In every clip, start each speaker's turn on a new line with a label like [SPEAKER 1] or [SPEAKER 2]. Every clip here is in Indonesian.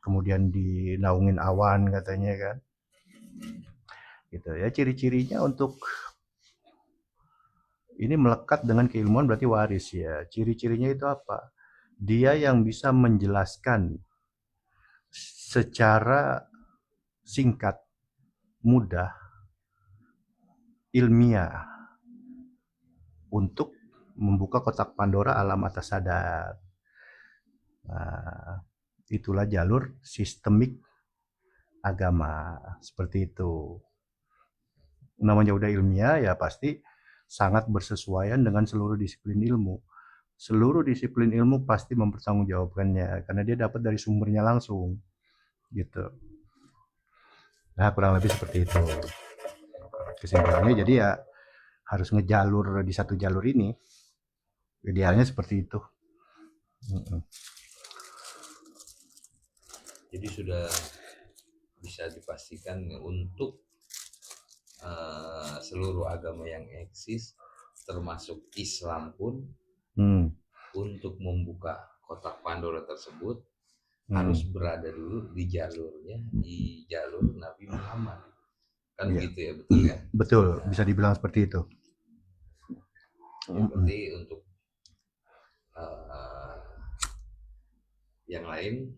[SPEAKER 1] kemudian dinaungin awan katanya kan. Gitu ya, ciri-cirinya untuk ini melekat dengan keilmuan berarti waris ya. Ciri-cirinya itu apa? Dia yang bisa menjelaskan secara singkat, mudah, ilmiah untuk membuka kotak Pandora alam atas sadar. Nah, itulah jalur sistemik agama seperti itu. Namanya udah ilmiah ya pasti sangat bersesuaian dengan seluruh disiplin ilmu. Seluruh disiplin ilmu pasti mempertanggungjawabkannya karena dia dapat dari sumbernya langsung gitu. Nah, kurang lebih seperti itu. Kesimpulannya jadi ya harus ngejalur di satu jalur ini. Idealnya seperti itu.
[SPEAKER 2] Jadi sudah bisa dipastikan untuk seluruh agama yang eksis termasuk Islam pun untuk membuka kotak Pandora tersebut harus berada dulu di jalur Nabi Muhammad kan
[SPEAKER 1] Iya.
[SPEAKER 2] gitu ya, betul ya?
[SPEAKER 1] Betul, bisa dibilang seperti itu.
[SPEAKER 2] Ya, berarti untuk yang lain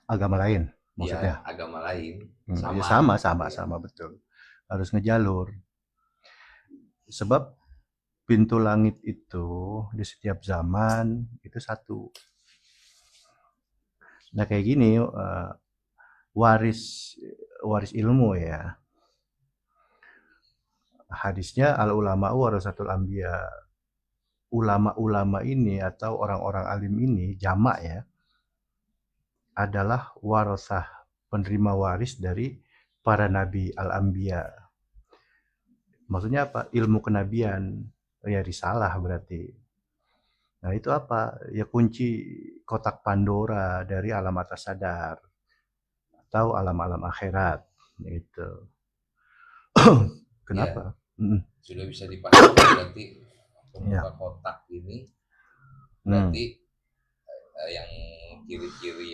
[SPEAKER 1] agama lain
[SPEAKER 2] ya
[SPEAKER 1] maksudnya.
[SPEAKER 2] agama lain
[SPEAKER 1] Ya
[SPEAKER 2] sama
[SPEAKER 1] sama betul. Harus ngejalur. Sebab pintu langit itu di setiap zaman itu satu. Nah kayak gini waris ilmu ya. Hadisnya al ulama warasatul anbiya. Ulama-ulama ini atau orang-orang alim ini jamak ya adalah warasah penerima waris dari para nabi al-anbiya. Maksudnya apa? Ilmu kenabian. Ya risalah berarti. Nah itu apa? Ya kunci kotak Pandora dari alam atas sadar atau alam-alam akhirat. Itu. Kenapa?
[SPEAKER 2] Ya, sudah bisa dipastikan berarti pembuka kotak ini berarti yang ciri-ciri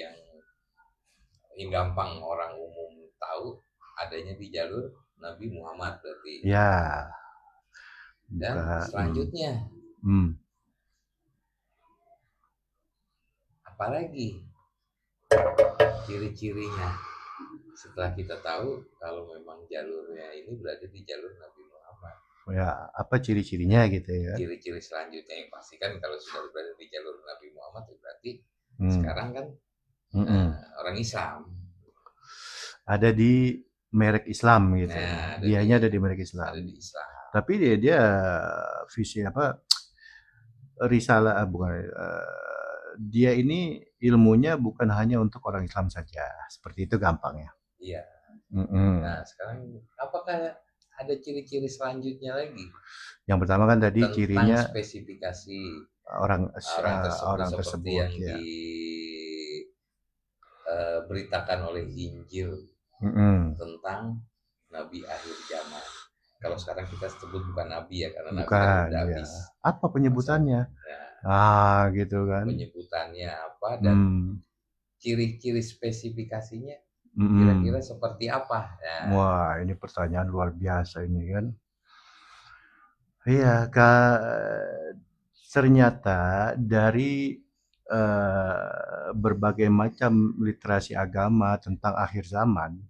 [SPEAKER 2] yang gampang orang umum tahu adanya di jalur Nabi Muhammad berarti.
[SPEAKER 1] Ya.
[SPEAKER 2] Dan selanjutnya apalagi ciri-cirinya setelah kita tahu kalau memang jalurnya ini berada di jalur Nabi Muhammad.
[SPEAKER 1] Ya, apa ciri-cirinya gitu ya?
[SPEAKER 2] Ciri-ciri selanjutnya yang pasti kan kalau sudah berada di jalur Nabi Muhammad berarti sekarang kan orang Islam.
[SPEAKER 1] Ada di merek Islam gitu.
[SPEAKER 2] Nah,
[SPEAKER 1] Dianya ada di merek Islam.
[SPEAKER 2] Ada di Islam.
[SPEAKER 1] Tapi dia visi apa? Risalah bukan dia ini ilmunya bukan hanya untuk orang Islam saja. Seperti itu gampangnya.
[SPEAKER 2] Iya. Nah, sekarang apakah ada ciri-ciri selanjutnya lagi?
[SPEAKER 1] Yang pertama kan tadi
[SPEAKER 2] tentang
[SPEAKER 1] cirinya
[SPEAKER 2] spesifikasi
[SPEAKER 1] orang
[SPEAKER 2] tersebut seperti yang
[SPEAKER 1] ya.
[SPEAKER 2] Diberitakan oleh Injil tentang Nabi akhir zaman. Kalau sekarang kita sebut bukan Nabi ya karena Nabi kan udah habis.
[SPEAKER 1] Apa penyebutannya? Gitu kan.
[SPEAKER 2] Penyebutannya apa dan ciri-ciri spesifikasinya kira-kira seperti apa?
[SPEAKER 1] Wah, ini pertanyaan luar biasa ini kan. Iya, ternyata dari berbagai macam literasi agama tentang akhir zaman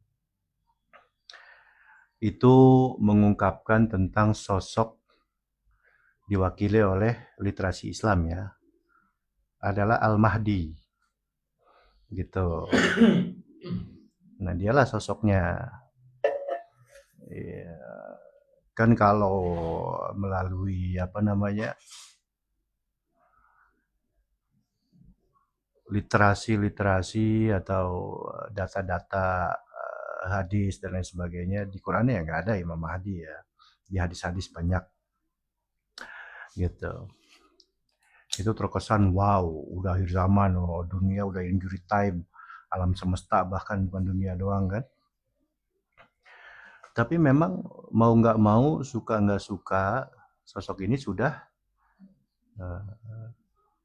[SPEAKER 1] itu mengungkapkan tentang sosok diwakili oleh literasi Islam ya, adalah Al-Mahdi gitu. Nah dialah sosoknya. Ya, kan kalau melalui apa namanya literasi atau data-data hadis dan lain sebagainya di Quran ya nggak ada Imam Mahdi ya, di hadis-hadis banyak gitu. Itu terkesan wow udah akhir zaman, dunia udah injury time, alam semesta bahkan bukan dunia doang kan. Tapi memang mau nggak mau, suka nggak suka, sosok ini sudah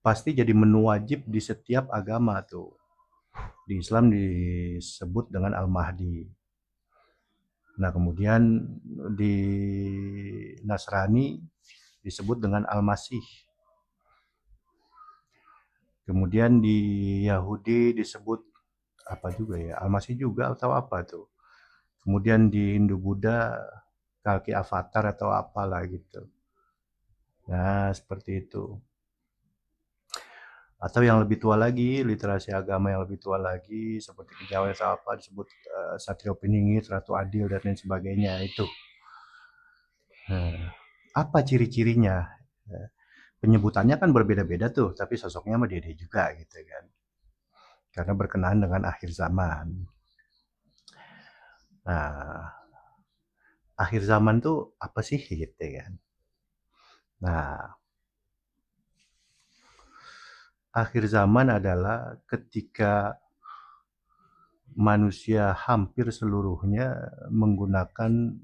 [SPEAKER 1] pasti jadi menu wajib di setiap agama tuh. Di Islam disebut dengan Al-Mahdi. Nah, kemudian di Nasrani disebut dengan Al-Masih. Kemudian di Yahudi disebut apa juga ya? Al-Masih juga atau apa tuh? Kemudian di Hindu Buddha Kalki Avatar atau apalah gitu. Nah, seperti itu. Atau yang lebih tua lagi, literasi agama yang lebih tua lagi, seperti kejawen atau apa, disebut Satrio Piningit, Ratu Adil, dan lain sebagainya. Itu. Nah, apa ciri-cirinya? Penyebutannya kan berbeda-beda tuh, tapi sosoknya mah dia juga gitu kan. Karena berkenaan dengan akhir zaman. Nah, akhir zaman tuh apa sih gitu kan. Nah, akhir zaman adalah ketika manusia hampir seluruhnya menggunakan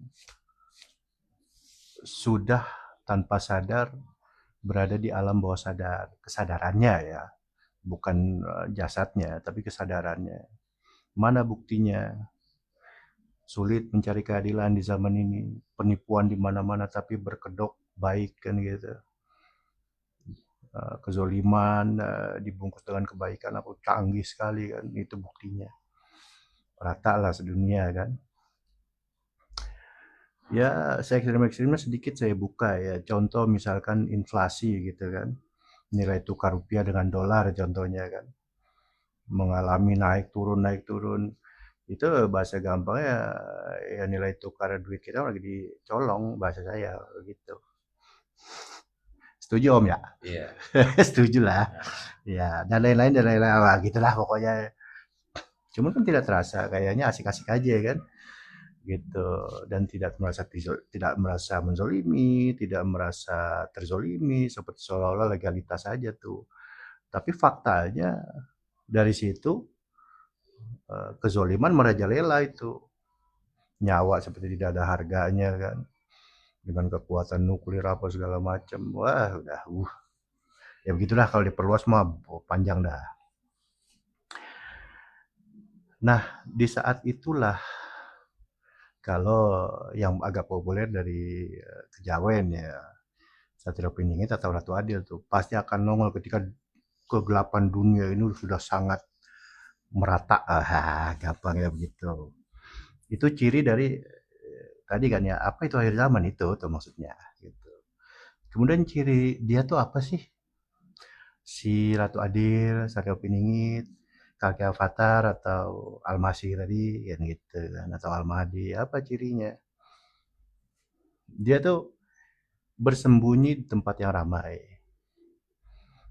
[SPEAKER 1] sudah tanpa sadar berada di alam bawah sadar, kesadarannya ya, bukan jasadnya, tapi kesadarannya. Mana buktinya? Sulit mencari keadilan di zaman ini, penipuan di mana-mana tapi berkedok baik kan gitu. Kezoliman dibungkus dengan kebaikan, aku canggih sekali kan, itu buktinya. Rata lah sedunia kan. Ya, saya ekstrim-ekstrimnya sedikit saya buka ya. Contoh misalkan inflasi gitu kan. Nilai tukar rupiah dengan dolar contohnya kan. Mengalami naik turun. Itu bahasa gampangnya ya nilai tukar duit kita lagi dicolong bahasa saya gitu. Setuju Om ya?
[SPEAKER 2] Iya.
[SPEAKER 1] Setuju lah.
[SPEAKER 2] Nah,
[SPEAKER 1] Ya, dan lain-lain lah gitulah pokoknya. Cuman kan tidak terasa kayaknya asik-asik aja kan gitu dan tidak merasa menzolimi, tidak merasa terzolimi seperti seolah-olah legalitas saja tuh. Tapi faktanya dari situ kezoliman merajalela itu. Nyawa seperti tidak ada harganya kan. Dengan kekuatan nuklir apa segala macam. Wah, udah ya begitulah kalau diperluas mah panjang dah. Nah, di saat itulah kalau yang agak populer dari kejawen ya Satrio Piningit atau Ratu Adil tuh pasti akan nongol ketika kegelapan dunia ini sudah sangat merata. Gampang ya begitu. Itu ciri dari tadi kan ya apa itu akhir zaman itu tuh maksudnya gitu. Kemudian ciri dia tuh apa sih? Si Ratu Adil, Satrio Piningit, kakek Avatar atau Almasih tadi kan gitu kan atau Almahdi apa cirinya? Dia tuh bersembunyi di tempat yang ramai.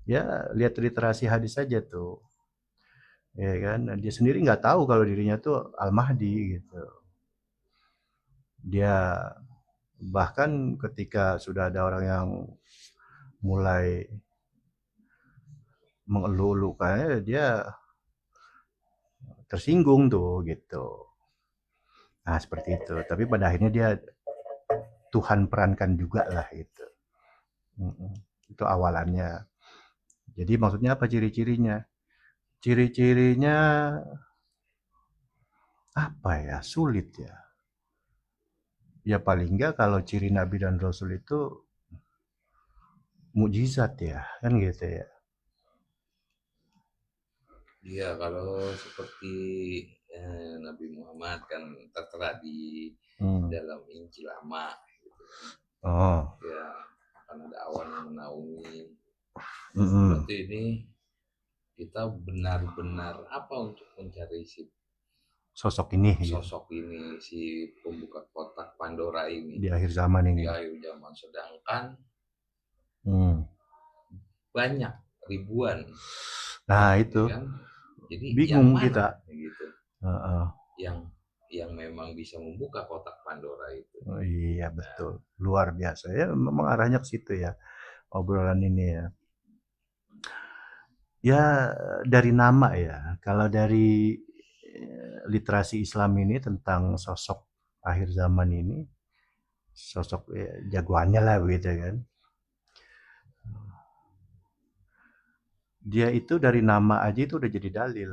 [SPEAKER 1] Ya, lihat literasi hadis saja tuh. Ya kan, dia sendiri nggak tahu kalau dirinya tuh Al-Mahdi gitu. Dia bahkan ketika sudah ada orang yang mulai mengeluh-elukannya, dia tersinggung tuh gitu. Nah seperti itu. Tapi pada akhirnya dia Tuhan perankan juga lah gitu. Itu awalannya. Jadi maksudnya apa ciri-cirinya? Ciri-cirinya apa ya? Sulit ya. Ya paling enggak kalau ciri Nabi dan Rasul itu mukjizat ya, kan gitu ya.
[SPEAKER 2] iya, kalau seperti Nabi Muhammad kan tertera di
[SPEAKER 1] Hmm.
[SPEAKER 2] dalam Injil lama gitu kan.
[SPEAKER 1] Oh.
[SPEAKER 2] Ya, akan ada awan yang menaungi.
[SPEAKER 1] Mm-mm.
[SPEAKER 2] Berarti ini kita benar-benar apa untuk mencari si
[SPEAKER 1] Sosok ini gitu.
[SPEAKER 2] sosok ini, si pembuka kotak Pandora ini
[SPEAKER 1] Di akhir zaman
[SPEAKER 2] di
[SPEAKER 1] ini.
[SPEAKER 2] akhir zaman, sedangkan
[SPEAKER 1] Hmm.
[SPEAKER 2] banyak ribuan,
[SPEAKER 1] Nah
[SPEAKER 2] ya
[SPEAKER 1] itu
[SPEAKER 2] kan? Jadi yang
[SPEAKER 1] bingung
[SPEAKER 2] mana
[SPEAKER 1] kita.
[SPEAKER 2] gitu
[SPEAKER 1] Heeh.
[SPEAKER 2] yang memang bisa membuka kotak Pandora itu?
[SPEAKER 1] Oh, iya
[SPEAKER 2] Nah,
[SPEAKER 1] betul. Luar biasa ya. Memang arahnya ke situ ya. Obrolan ini ya. Ya dari nama ya. Kalau dari literasi Islam ini tentang sosok akhir zaman ini, sosok ya, jagoannya lah begitu kan. Dia itu dari nama aja itu udah jadi dalil.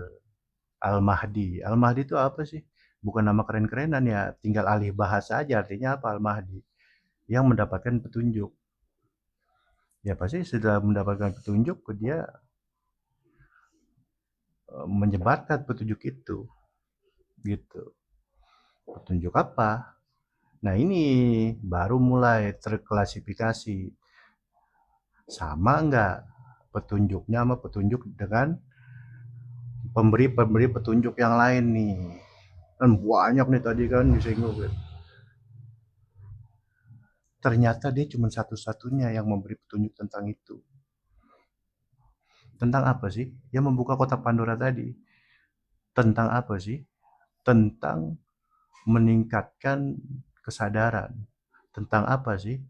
[SPEAKER 1] Al-Mahdi. Al-Mahdi itu apa sih? Bukan nama keren-kerenan ya, tinggal alih bahasa aja artinya apa Al-Mahdi. Yang mendapatkan petunjuk. Ya pasti setelah mendapatkan petunjuk dia menyebarkan petunjuk itu gitu. Petunjuk apa? Nah ini baru mulai terklasifikasi sama enggak petunjuknya sama petunjuk dengan pemberi-pemberi petunjuk yang lain nih. Kan banyak nih tadi kan disinggung. Ternyata dia cuma satu-satunya yang memberi petunjuk tentang itu. Tentang apa sih? Yang membuka kotak Pandora tadi. Tentang apa sih? Tentang meningkatkan kesadaran. Tentang apa sih?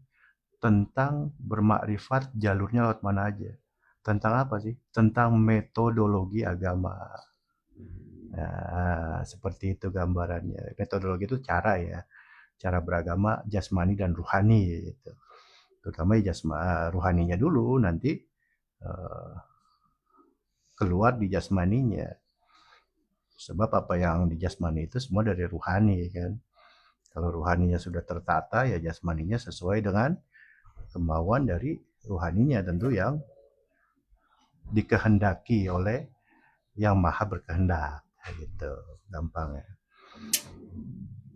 [SPEAKER 1] Tentang bermakrifat jalurnya lewat mana aja. Tentang apa sih? Tentang metodologi agama. Nah, seperti itu gambarannya. Metodologi itu cara ya, cara beragama jasmani dan ruhani gitu. Terutama ruhaninya dulu, nanti uh, keluar di jasmaninya. Sebab apa yang di jasmani itu semua dari ruhani kan. Kalau ruhaninya sudah tertata ya jasmaninya sesuai dengan kemauan dari ruhaninya tentu yang dikehendaki oleh yang maha berkehendak gitu gampangnya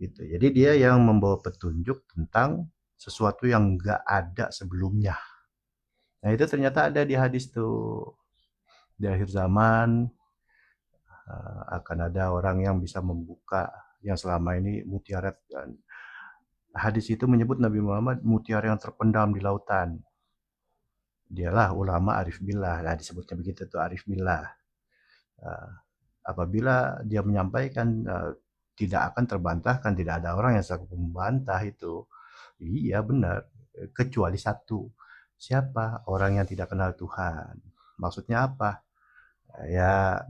[SPEAKER 1] gitu. Jadi dia yang membawa petunjuk tentang sesuatu yang nggak ada sebelumnya. Nah itu ternyata ada di hadis tuh, di akhir zaman akan ada orang yang bisa membuka yang selama ini mutiara, dan hadis itu menyebut Nabi Muhammad mutiara yang terpendam di lautan. Dialah ulama arif billah. Nah, disebutnya begitu tuh arif billah. Uh, Apabila dia menyampaikan tidak akan terbantahkan, tidak ada orang yang sanggup membantah itu. Iya benar, kecuali satu. Siapa? Orang yang tidak kenal Tuhan. Maksudnya apa? Ya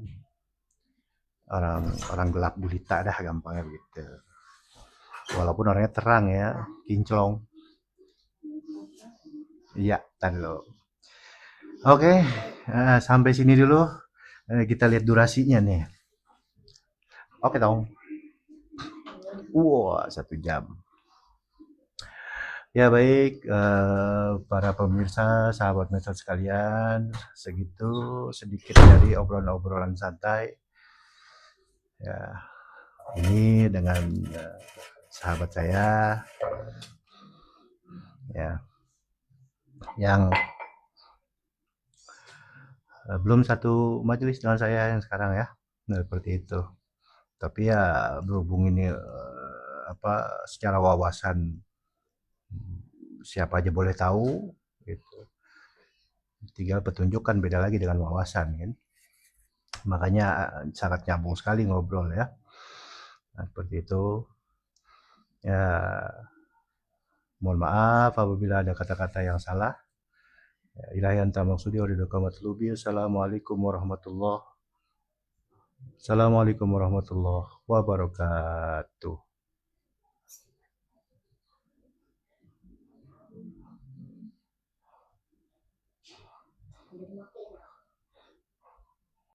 [SPEAKER 1] orang orang gelap gulita dah gampangnya gitu. Walaupun orangnya terang ya, kinclong. Iya, tadi lo. Oke, sampai sini dulu. Kita lihat durasinya nih. Oke dong. Wah, 1 jam. Ya baik, para pemirsa, sahabat Mesot sekalian, segitu sedikit dari obrolan-obrolan santai. Ya, ini dengan sahabat saya, ya, yang belum satu majelis dengan saya yang sekarang ya, nah, seperti itu. Tapi ya berhubung ini apa secara wawasan siapa aja boleh tahu, gitu. Tinggal petunjuk kan beda lagi dengan wawasan kan. Makanya sangat nyambung sekali ngobrol ya. Nah, seperti itu. Ya, mohon maaf apabila ada kata-kata yang salah. Ya, ilahi anta maksudi wa ridhoka matlubi. Assalamualaikum warahmatullahi wabarakatuh.